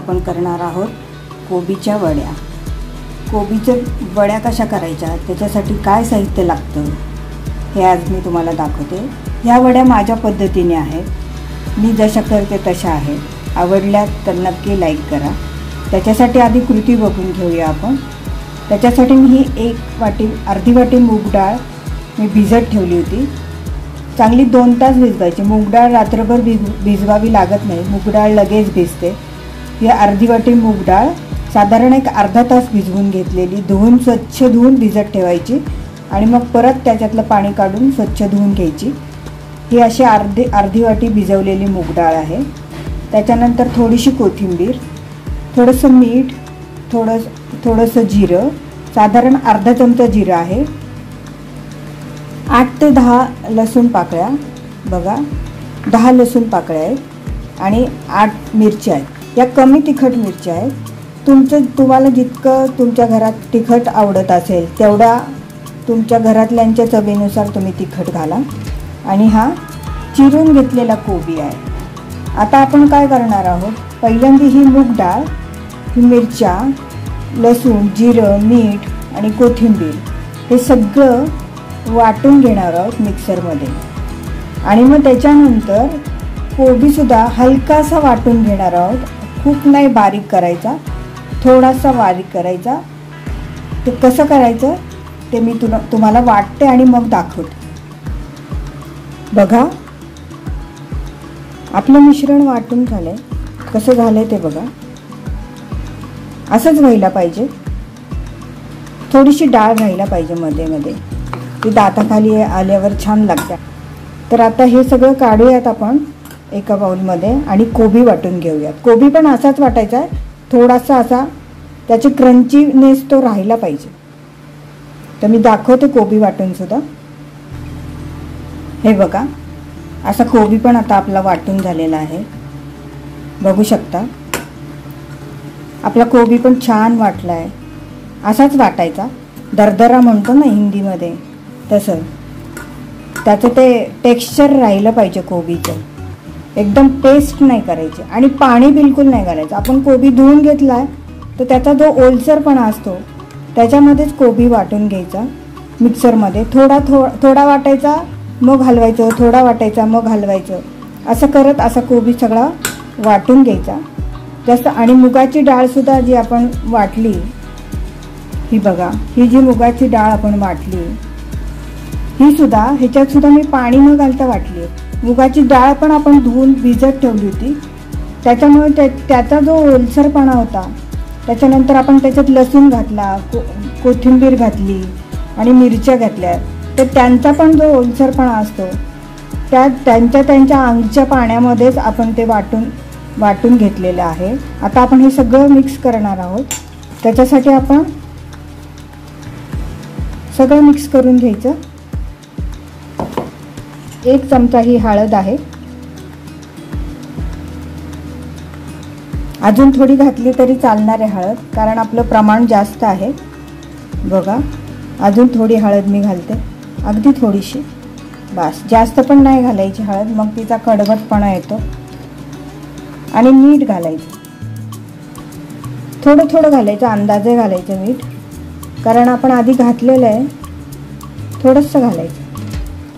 आपण करणार आहोत कोबीच्या वड्या। कोबीच्या वड्या कशा करायच्या, त्याच्यासाठी काय साहित्य लागतं हे आज मी तुम्हाला दाखवते। ह्या वड्या माझ्या पद्धतीने आहेत, मी जशा करते तशा आहेत। आवडल्या तर नक्की लाईक करा। त्याच्यासाठी आधी कृती बघून घेऊया आपण। त्याच्यासाठी मी ही अर्धी वाटी मूग डाळ मी भिजत ठेवली होती। चांगली 2 तास भिजवायची। मूग डाळ रात्रभर भिजवावी लागत नाही, मूग डाळ लगेच भिजते। ही अर्धी वाटी मूग डाळ साधारण एक अर्धा तास भिजवून घेतलेली, स्वच्छ धुवून भिजत ठेवायची आणि मग परत त्याच्यातलं पाणी काढून स्वच्छ धुवून घ्यायची। ही अशी अर्धी वाटी भिजवलेली मूग डाळ आहे। त्याच्यानंतर थोडीशी कोथिंबीर, थोडंसं मीठ, थोडंसं जिरं, साधारण अर्धा चमचा जिरं आहे। 8 ते 10 लसूण पाकळ्या, बघा 10 लसूण पाकळ्या आहेत आणि 8 मिरच्या आहेत। या कमी तिखट मिरच्या आहेत। तुम्हाला जितकं तुमच्या घरात तिखट आवडत असेल तेवढा तुमच्या घरातल्यांच्या चवीनुसार तुम्ही तिखट घाला। आणि हा चिरून घेतलेला कोबी आहे। आता आपण काय करणार आहोत, पहिल्यांदा ही मूग डाळ, ही मिरच्या, लसूण, जिरं, मीठ आणि कोथिंबीर हे सगळं वाटून घेणार आहोत मिक्सरमध्ये। आणि मग त्याच्यानंतर कोबीसुद्धा हलकासा वाटून घेणार आहोत। खूप नाही बारीक करायचा, थोडासा बारीक करायचा। ते कसं करायचं ते मी तुम्हाला वाटते आणि मग दाखवते। बघा आपलं मिश्रण वाटून झालंय, कसं झालंय ते बघा। असंच व्हायला पाहिजे, थोडीशी डाळ राहायला पाहिजे मध्ये मध्ये, ती दाताखाली आल्यावर छान लागते। तर आता हे सगळं काढूयात आपण एका बाउलमध्ये आणि कोबी वाटून घेऊयात। कोबी पण असाच वाटायचा आहे, थोडासा असा त्याची क्रंचीनेस तो राहिला पाहिजे। तर मी दाखवते कोबी वाटून सुद्धा। हे बघा असा कोबी पण आता आपला वाटून झालेला आहे, बघू शकता। आपला कोबी पण छान वाटला आहे। असाच वाटायचा, दरदरा म्हणतो ना हिंदीमध्ये, तसं त्याचं ते टेक्स्चर राहिलं पाहिजे कोबीचं, एकदम पेस्ट नाही करायची आणि पाणी बिलकुल नाही घालायचं। आपण कोबी धुवून घेतला तर त्याचा जो ओलसरपणा असतो त्याच्यामध्येच कोबी वाटून घ्यायचा मिक्सरमध्ये। थोडा वाटायचा मग हलवायचं, थोडा वाटायचा मग हलवायचं, असं करत असा कोबी सगळा वाटून घ्यायचा जास्त। आणि मुगाची डाळसुद्धा जी आपण वाटली, ही बघा, ही जी मुगाची डाळ आपण वाटली ही सुद्धा, ह्याच्यात सुद्धा मी पाणी न घालता वाटली। मुगाची डाळ पण आपण धुवून भिजत ठेवली होती, त्याच्यामुळे त्याचा जो ओलसरपणा होता, त्याच्यानंतर आपण त्याच्यात लसूण घातला, कोथिंबीर घातली आणि मिरच्या घातल्या, तर त्यांचा पण जो ओलसरपणा असतो त्यांच्या अंगच्या पाण्यामध्येच आपण ते वाटून घेतलेलं आहे। आता आपण हे सगळं मिक्स करणार आहोत। त्याच्यासाठी आपण सगळं मिक्स करून घ्यायचं। 1 चमचा ही हळद आहे, अजून थोडी घातली तरी चालणार आहे हळद, कारण आपलं प्रमाण जास्त आहे। बघा अजून थोडी हळद मी घालते, अगदी थोडीशी, बस, जास्त पण नाही घालायची हळद, मग तिचा कडवटपणा येतो। आणि मीठ घालायचं, थोडं घालायचं, अंदाजे घालायचं मीठ, कारण आपण आधी घातलेलं आहे। थोडंसं घालायचं,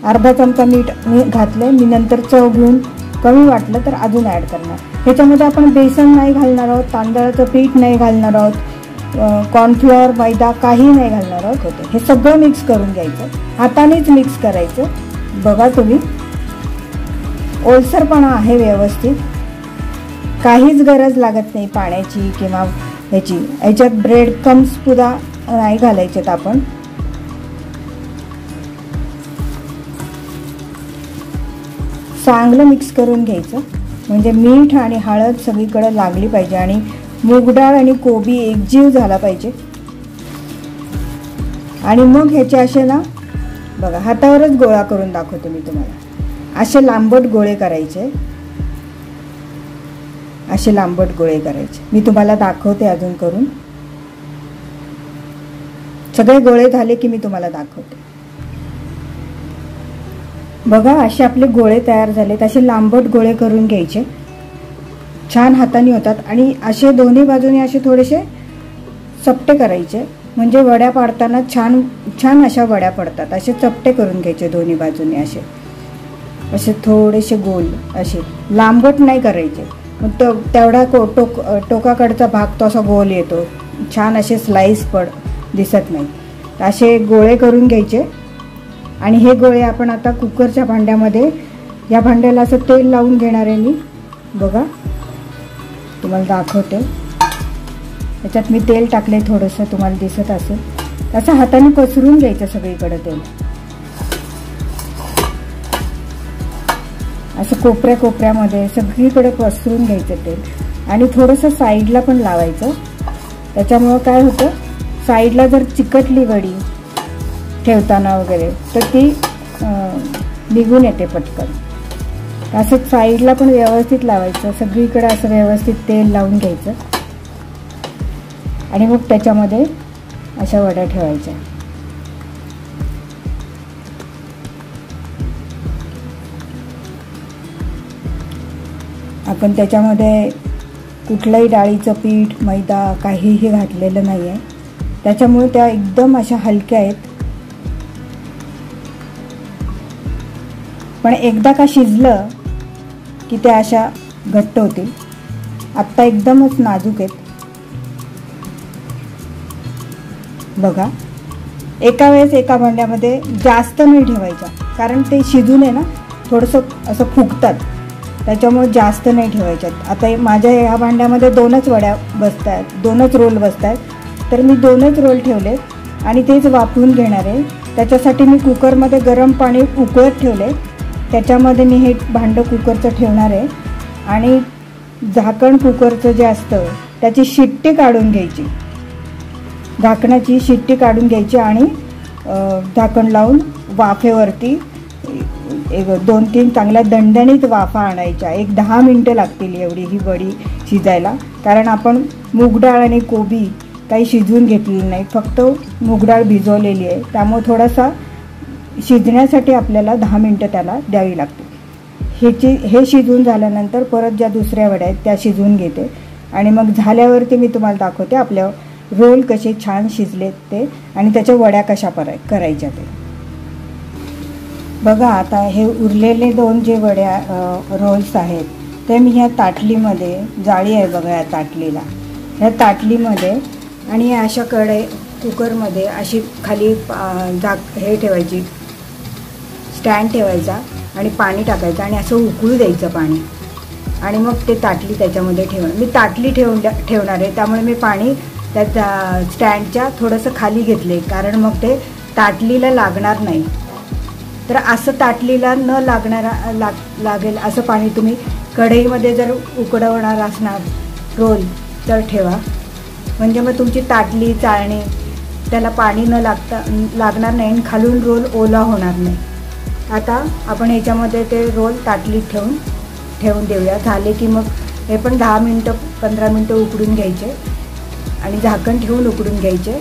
अर्धा चमचा मीठ मी घातलं। मी नंतर चव घेऊन कमी वाटलं तर अजून ॲड करणार। ह्याच्यामध्ये आपण बेसन नाही घालणार आहोत, तांदळाचं पीठ नाही घालणार आहोत, कॉर्नफ्लॉवर, मैदा काही नाही घालणार आहोत। हे सगळं मिक्स करून घ्यायचं, हातानेच मिक्स करायचं। बघा तुम्ही, ओलसरपणा आहे व्यवस्थित, काहीच गरज लागत नाही पाण्याची किंवा ह्याची। ह्याच्यात ब्रेड क्रम्स सुद्धा नाही घालायचेत आपण। चांगलं मिक्स करून घ्यायचं, म्हणजे मीठ आणि हळद सगळीकडे लागली पाहिजे आणि मूग डाळ आणि कोबी एकजीव झाला पाहिजे। आणि मग ह्याचे असे ना, बघा हातावरच गोळा करून दाखवते मी तुम्हाला। असे लांबट गोळे करायचे, असे लांबट गोळे करायचे। मी तुम्हाला दाखवते अजून करून। सगळे गोळे झाले की मी तुम्हाला दाखवते। बघा असे आपले गोळे तयार झाले, तसे लांबट गोळे करून घ्यायचे। छान हाताने होतात. आणि असे दोन्ही बाजूने असे थोडेसे चपटे करायचे, म्हणजे वड्या पाडताना छान छान अशा वड्या पडतात. असे चपटे करून घ्यायचे दोन्ही बाजूने, असे थोडेसे गोल, असे लांबट नाही करायचे. मग तेवढा टोकाकडचा भाग तो असा गोल येतो, छान असे स्लाईस दिसत नाही. असे गोळे करून घ्यायचे. आणि हे गोळे आपण आता कुकरच्या भांड्यामध्ये, या भांड्याला असं तेल लावून घेणार आहे मी. बघा तुम्हाला दाखवते. त्याच्यात मी तेल टाकले थोडंसं, तुम्हाला दिसत असेल. असं हाताने पसरून घ्यायचं सगळीकडे तेल, असं कोपऱ्यामध्ये सगळीकडे पसरून घ्यायचं तेल. आणि थोडंसं साईडला पण लावायचं. त्याच्यामुळं काय होतं, साईडला जर चिकटली वडी ठेवताना वगैरे तर ती निघून येते पटकन. असं साईडला पण व्यवस्थित लावायचं, सगळीकडे असं व्यवस्थित तेल लावून घ्यायचं. आणि मग त्याच्यामध्ये अशा वड्या ठेवायच्या. आपण त्याच्यामध्ये कुठल्याही डाळीचं पीठ, मैदा काहीही घातलेलं नाही आहे. त्याच्यामुळे त्या एकदम अशा हलक्या आहेत. पण एकदा का शिजलं की त्या अशा घट्ट होतील. आत्ता एकदमच नाजूक आहेत. बघा, एका वेळेस एका भांड्यामध्ये जास्त नाही ठेवायचा, कारण ते शिजून आहे ना थोडंसं असं फुगतात. त्याच्यामुळे जास्त नाही ठेवायच्यात. आता माझ्या ह्या भांड्यामध्ये 2च वड्या बसत आहेत, 2च रोल बसत आहेत. तर मी 2च रोल ठेवले आणि तेच वापरून घेणार आहे. त्याच्यासाठी मी कुकरमध्ये गरम पाणी उकळत ठेवले. त्याच्यामध्ये मी हे भांडं कुकरचं ठेवणार आहे. आणि झाकण कुकरचं जे असतं त्याची शिट्टी काढून घ्यायची, झाकणाची शिट्टी काढून घ्यायची. आणि झाकण लावून वाफेवरती 2-3 चांगल्या दणदणीत वाफा आणायच्या. 10 मिनटं लागतील एवढी ही वडी शिजायला. कारण आपण मूग डाळ आणि कोबी काही शिजवून घेतलेली नाही, फक्त मूग डाळ भिजवलेली आहे. त्यामुळे थोडासा शिजण्यासाठी आपल्याला 10 मिनटं त्याला द्यावी लागते. हे शिजून झाल्यानंतर परत ज्या दुसऱ्या वड्या आहेत त्या शिजवून घेते. आणि मग झाल्यावरती मी तुम्हाला दाखवते आपल्या रोल कसे छान शिजलेत ते, आणि त्याच्या वड्या कशा करायच्या ते. बघा, आता हे उरलेले 2 जे वड्या रोल्स आहेत ते मी ह्या ताटलीमध्ये, जाळी आहे बघा या ताटलीला, ह्या ताटलीमध्ये आणि अशा कुकरमध्ये अशी खाली हे ठेवायची, स्टँड ठेवायचा आणि पाणी टाकायचं आणि असं उकळू द्यायचं पाणी. आणि मग ते ताटली त्याच्यामध्ये मी ताटली ठेवणार आहे. त्यामुळे मी पाणी त्या स्टँडच्या थोडंसं खाली घेतले, कारण मग ते ताटलीला लागणार नाही. तर असं ताटलीला न लागेल असं पाणी तुम्ही कढईमध्ये जर उकडवणार असणार रोल तर ठेवा, म्हणजे मग तुमची ताटली, चाळणी त्याला पाणी न लागणार नाही आणि खालून रोल ओला होणार नाही. आता आपण ह्याच्यामध्ये ते रोल ताटलीत ठेवून देऊया. झाले की मग हे पण 10 मिनटं 15 मिनटं उकडून घ्यायचे आणि झाकण ठेवून उकडून घ्यायचे.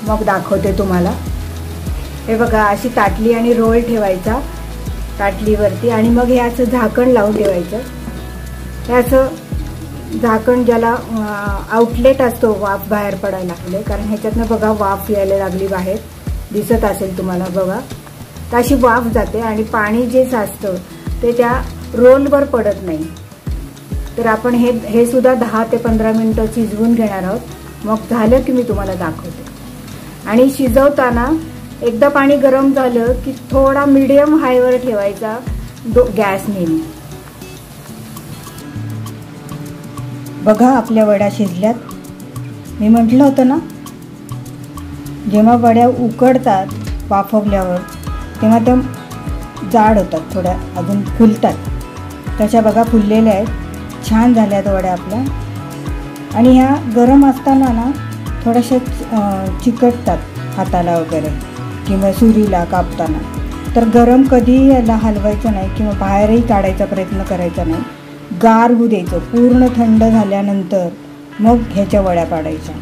मग दाखवते तुम्हाला. हे बघा, अशी ताटली आणि रोल ठेवायचा ताटलीवरती आणि मग हे असं झाकण लावून ठेवायचं. हे असं झाकण ज्याला आउटलेट असतो, वाफ बाहेर पडायला लागले, कारण ह्याच्यातनं बघा वाफ यायला लागली बाहेर, दिसत असेल तुम्हाला बघा. तर अशी वाफ जाते आणि पाणी जे साचतं ते त्या रोलवर पडत नाही. तर आपण हे सुद्धा 10 ते 15 मिनटं शिजवून घेणार आहोत. मग झालं की मी तुम्हाला दाखवते. आणि शिजवताना एकदा पाणी गरम झालं की थोडा मीडियम हायवर ठेवायचा गॅस नेहमी. बघा, आपल्या वड्या शिजल्यात. मी म्हटलं होतं ना, जेव्हा वड्या उकडतात वाफवल्यावर तेव्हा त्या जाड होतात, थोड्या अजून फुलतात. तशा बघा फुललेल्या आहेत, छान झाल्यात वड्या आपल्या. आणि ह्या गरम असताना ना थोड्याशा चिकटतात हाताला वगैरे किंवा सुरीला कापताना. तर गरम कधीही याला हलवायचं नाही किंवा बाहेरही काढायचा प्रयत्न करायचा नाही. गार होऊ द्यायचं. पूर्ण थंड झाल्यानंतर मग ह्याच्या वड्या पाडायच्या.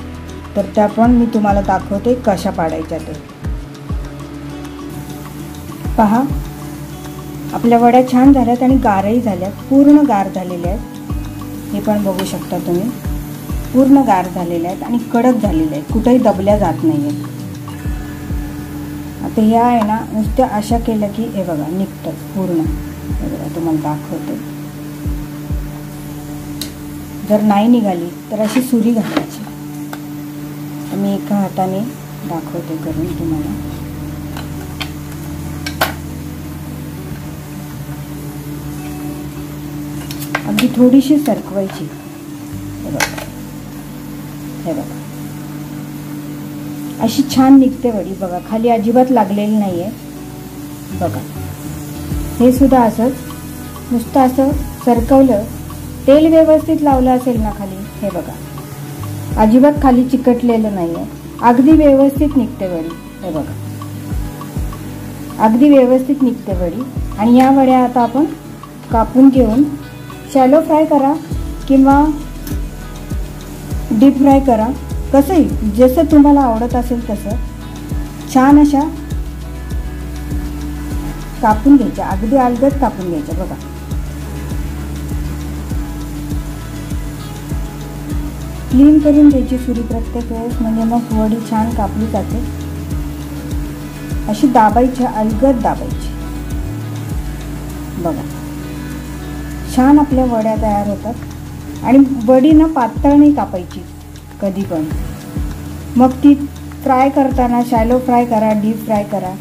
तर त्या पण मी तुम्हाला दाखवते कशा पाडायच्या ते. पहा, आपल्या वड्या छान झाल्यात आणि गारही झाल्यात, पूर्ण गार झालेल्या आहेत. हे पण बघू शकता तुम्ही, पूर्ण गार झालेले आहेत आणि कडक झालेले आहेत, कुठेही दबल्या जात नाही आहेत. आता ह्या आहे ना नुसत्या अशा केल्या की हे बघा निघतं पूर्ण. हे बघा तुम्हाला दाखवते. जर नाही निघाली तर अशी सुरी घालायची. मी एका हाताने दाखवते करून तुम्हाला. अगदी थोडीशी सरकवायची. हे बघा, हे बघा अशी छान निघते वडी. बघा खाली अजिबात लागलेली नाही आहे. बघा हे सुद्धा असंच नुसतं असं सरकवलं, तेल व्यवस्थित लावलं असेल ना खाली, हे बघा अजिबात खाली चिकटलेलं नाही आहे. अगदी व्यवस्थित निघते वडी. हे बघा अगदी व्यवस्थित निघते वडी. आणि या वड्या आता आपण कापून घेऊन शॅलो फ्राय करा किंवा डीप फ्राय करा, कसंही जसं तुम्हाला आवडत असेल तसं छान अशा कापून घ्यायच्या. अगदी अलगद कापून घ्यायच्या. बघा क्लीन करून घ्यायची सुरी प्रत्येक वेळेस, म्हणजे मग वडी छान कापली जाते. अशी दाबायची, अलगद दाबायची. बघा छान आपल्या वड्या तयार होतात. आणि वडी ना पातळ नाही कापायची कधी पण. मग ती फ्राय करताना शॅलो फ्राय करा, डीप फ्राय करा,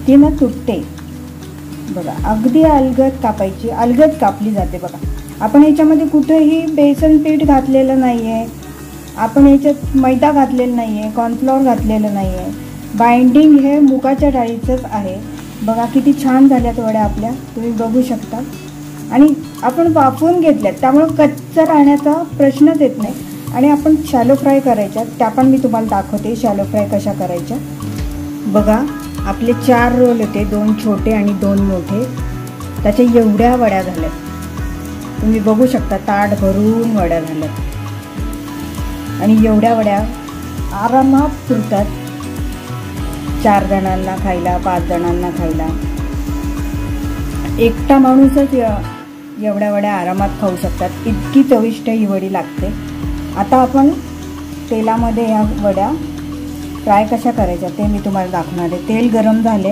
ती ना तुटते. बघा अगदी अलगद कापायची, अलगद कापली जाते. बघा आपण याच्यामध्ये कुठेही बेसन पीठ घातलेलं नाही आहे, आपण याच्यात मैदा घातलेला नाही आहे, कॉर्नफ्लॉवर घातलेलं नाही आहे. बाइंडिंग हे मुगाच्या डाळीचंच आहे. बघा किती छान झाल्यात वड्या आपल्या, तुम्ही बघू शकता. आणि आपण वाफवून घेतल्यात त्यामुळे कच्चा राहण्याचा प्रश्नच येत नाही. आणि आपण शॅलो फ्राय करायच्या, त्या पण मी तुम्हाला दाखवते शॅलो फ्राय कशा करायच्या. बघा आपले 4 रोल होते, 2 छोटे आणि 2 मोठे. त्याच्या एवढ्या वड्या झाल्यात, तुम्ही बघू शकता. ताट भरून वड्या झाल्यात. आणि एवढ्या वड्या आरामात पुरतात 4 जणांना खायला, 5 जणांना खायला. एकटा माणूसच एवढ्या वड्या आरामात खाऊ शकतात. इतकी चविष्ट ही वडी लागते. आता आपण तेलामध्ये या वड्या फ्राय कशा करायच्या ते मी तुम्हाला दाखवणार आहे. तेल गरम झाले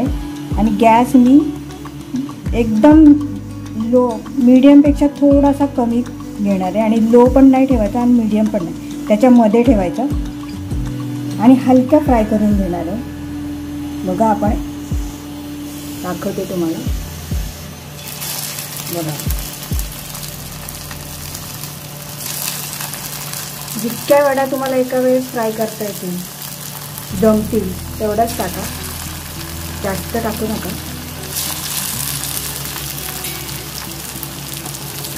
आणि गॅस मी एकदम लो, मीडियमपेक्षा थोडासा कमी घेणार आहे. आणि लो पण नाही ठेवायचा आणि मीडियम पण नाही, त्याच्यामध्ये ठेवायचा. आणि हलक्या फ्राय करून घेणार आहे. बघा आपण दाखवते तुम्हाला. बघा जितक्या वड्या तुम्हाला एका वेळेस फ्राय करता येतील, जमतील तेवढाच टाका, जास्त टाकू नका.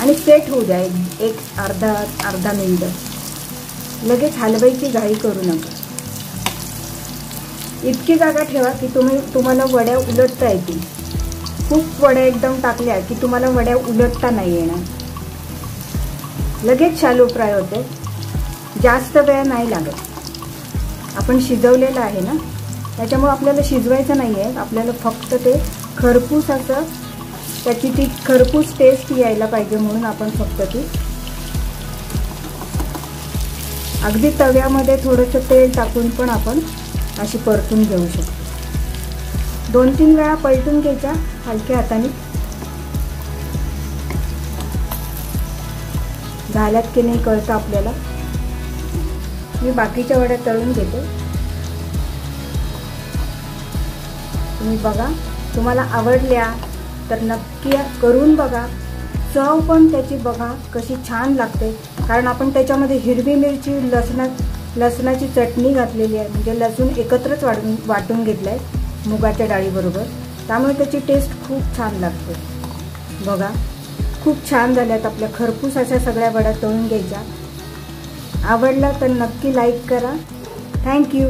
आणि सेट होऊ द्या एक अर्धा मिनिट. लगेच हलवायची घाई करू नका. इतकी जागा ठेवा की तुम्हाला वड्या उलटता येतील. खूप वड्या एकदम टाकल्या की तुम्हाला वड्या उलटता नाही येणार. लगेच शॅलो फ्राय होते, जास्त वेळ नाही लागत. आपण शिजवलेलं आहे ना, त्याच्यामुळे आपल्याला शिजवायचं नाही आहे. आपल्याला फक्त ते खरपूस असं त्याची ती खरपूस टेस्ट यायला पाहिजे म्हणून आपण फक्त ती अगदी तव्यामध्ये थोडंसं तेल टाकून पण आपण अशी परतून घेऊ शकतो. 2-3 वेळा पलटून घ्यायच्या हलक्या हाताने. झाल्यात की नाही कळतं आपल्याला. मी बाकीच्या वड्या तळून घेते. तुम्ही बघा, तुम्हाला आवडल्या तर नक्की करून बघा. चव पण त्याची बघा कशी छान लागते. कारण आपण त्याच्यामध्ये हिरवी मिरची, लसणाची चटणी घातलेली आहे. म्हणजे लसूण एकत्रच वाटून घेतलं आहे मुगाच्या डाळीबरोबर. त्यामुळे त्याची टेस्ट खूप छान लागते. बघा खूप छान झाल्यात आपल्या खरपूस अशा सगळ्या वड्या तळून घ्यायच्या. आवडला तर नक्की लाईक करा. थँक्यू.